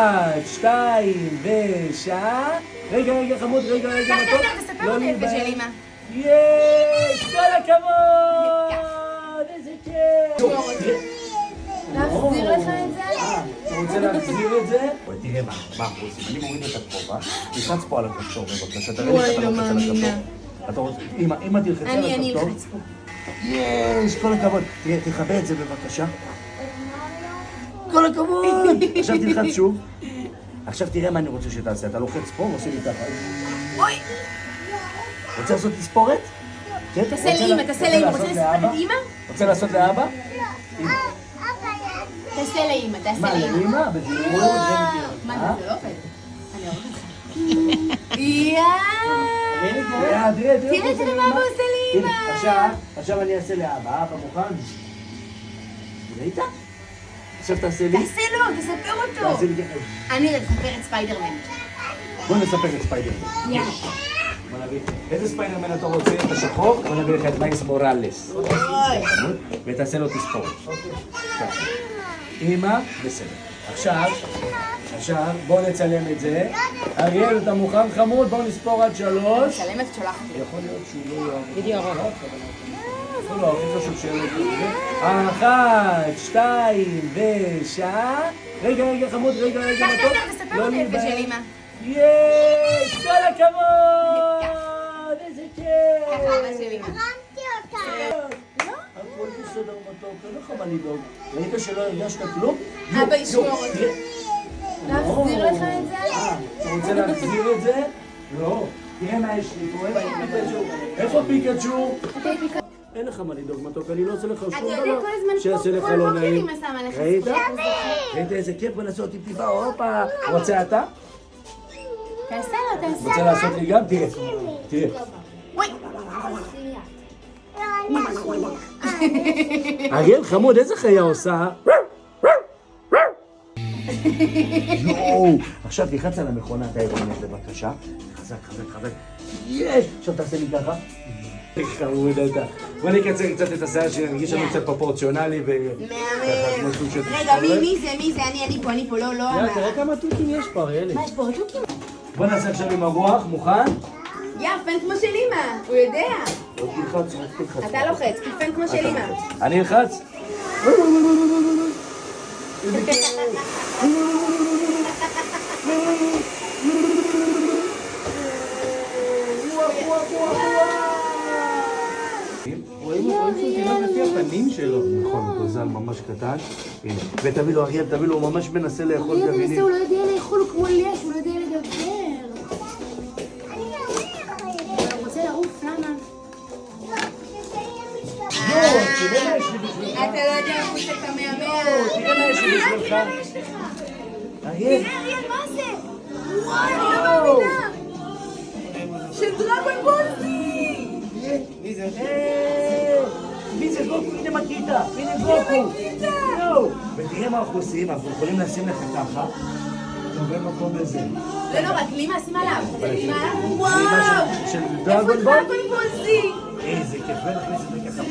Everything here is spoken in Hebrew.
1, 2 ושעה. רגע חמוד, רגע מתוק. תספר אותי יפה של אמא. יש! כל הכבוד! איזה כיף! להחזיר לך את זה? אתה רוצה להחזיר את זה? תראה מה אנחנו עושים. אני מוריד את הכובע, תלחץ פה על הכפתור בבקשה. וואי, לא מאמינה. אמא תלחצי על הכפתור. אני אלחץ פה. יש! כל הכבוד. תראה, תכבה את זה בבקשה. כל הכבוד! עכשיו תלחץ שוב. עכשיו תראה מה אני רוצה שתעשה. אתה לוחץ פה ועושה לי ככה. אוי! רוצה לעשות תספורת? תעשה לאמא, תעשה לאמא. רוצה לספר את אמא? רוצה לעשות לאבא? תעשה לאמא, תעשה מה, לאמא. לאמא? מה, זה לא עובד? אני אורך לך. יאה! תראה מה הוא עושה לאמא. עכשיו אני אעשה לאבא. אבא מוכן? ראית? עכשיו תעשה לי. תעשה לו, תספר אותו. תעשה לי ככה. אני אספר את ספיידרמן. בוא נספר את ספיידרמן. יאללה. בוא נביא. איזה ספיידרמן אתה רוצה? את השחור? בוא נביא לך את מייס מוראלס. ותעשה לו תספורת. אמא, בסדר. עכשיו, בוא נצלם את זה. אריאל, אתה מוכן חמוד? בוא נספור עד 3. צלמת שולחת. יכול להיות שהוא לא יאהב. וידאו ארוך. לא, הכי חשוב שיהיה לו. 1, 2 ושעה. רגע חמוד, רגע מתוק. תספר אותי יפה של אמא. יש! כל הכבוד! איזה כיף! ככה אבא של אמא. הרמתי אותה. הכל בסדר מתוק, אין לך מה לדאוג. ראית שלא הרגשת כלום? אבא ישמור אותי. להחזיר לך את זה? אתה רוצה להחזיר את זה? לא. תראה מה יש לי פה, איפה פיקאצ'ו? אין לך מה לדאוג מתוק, אני לא עושה לך שום דבר. אתה יודע כל הזמן שיעשה לך כל לא בוקר נעים. אמא שמה לך ראית? ספורט. ראית איזה כיף? בוא נעשה אותי טיפה, הופה. רוצה אתה? תעשה לו, תעשה רוצה לו. לעשות לי גם? תראה. וואי. אריאל חמוד, איזה חיה עושה? יואו! עכשיו תלחץ על המכונת העירונית בבקשה. חזק. יש! עכשיו תעשה לי ככה. חמוד אתה. בוא נקצר קצת את השיער שנרגיש לנו קצת פרופורציונלי מהמם. רגע, מי זה? אני פה, לא. יאללה, תראה כמה תוכים יש פה, אריאלי. מה, יש פה תוכים? בוא נעשה עכשיו עם הרוח, מוכן? פן כמו של אמא, הוא יודע. עוד תלחץ, רק תלחץ. אתה לוחץ, כי פן כמו של אמא. אני אלחץ? רואים שהוא תינוק לפי הפנים שלו. נכון, הוא גוזל ממש קטן. ותביא לו, אריאל, תביא לו, הוא ממש מנסה לאכול גרעינים. הוא לא יודע לאכול כמו ליש, הוא לא יודע לדבר. הוא רוצה לעוף, למה? תראה מה יש לי בשבילך. אתה לא יודע איך הוא תקמע. תראה מה יש לי בשבילך. אריאל. אריאל, מה זה? וואי, אני לא מאמינה. של דרגון בולזי. מי זה? מי זה גוקו? הנה מקיטה. הנה גוקו. ותראה מה אנחנו עושים, אנחנו יכולים לשים לך ככה. תובע מקום לזה. לא, רק לימה, שים עליו. של וואו. של איפה דרגון בול? דרגון בולזי? איזה כיף, ונכניס את זה ככה.